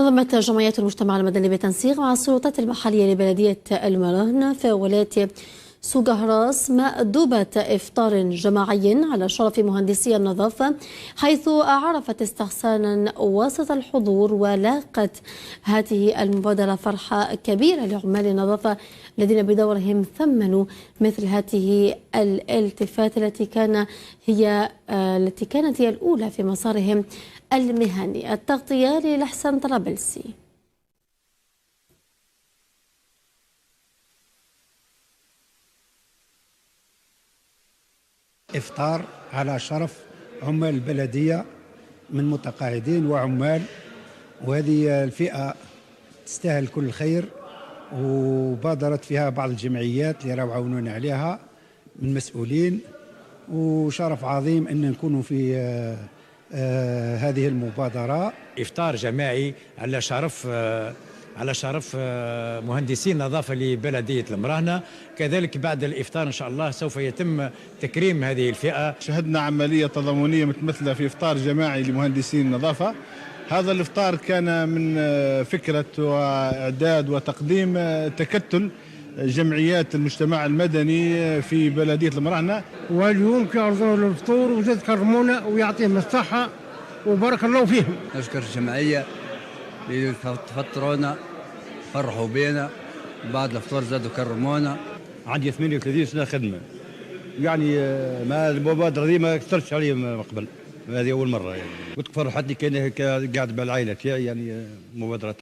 نظمت جمعيات المجتمع المدني بالتنسيق مع السلطات المحلية لبلدية المراهنة في ولاية سوغهراس مأدوبة إفطار جماعي على شرف مهندسي النظافة، حيث عرفت استحسانا وسط الحضور، ولاقت هذه المبادرة فرحة كبيرة لعمال النظافة الذين بدورهم ثمنوا مثل هذه الالتفات التي كانت هي الأولى في مسارهم المهني. التغطية للحسن طرابلسي. إفطار على شرف عمال البلدية من متقاعدين وعمال، وهذه الفئة تستاهل كل الخير، وبادرت فيها بعض الجمعيات اللي راهو عاونونا عليها من مسؤولين، وشرف عظيم أن نكونوا في هذه المبادرة. إفطار جماعي على شرف مهندسي النظافة لبلدية المراهنة. كذلك بعد الإفطار إن شاء الله سوف يتم تكريم هذه الفئة. شهدنا عملية تضامنية متمثلة في إفطار جماعي لمهندسي النظافة. هذا الإفطار كان من فكرة وإعداد وتقديم تكتل جمعيات المجتمع المدني في بلدية المراهنة، واليوم كيعرضوا له الفطور وزاد كرمونا ويعطيهم الصحة وبارك الله فيهم. نشكر الجمعية اللي تفطرونا فرحوا بينا، بعد الفطور زادوا كرمونا. عندي 38 سنة خدمة، يعني ما المبادرة دي ما كثرتش علي من قبل، هذه أول مرة يعني. كنت فرحتني كأني قاعد بالعائلة يعني مبادرة.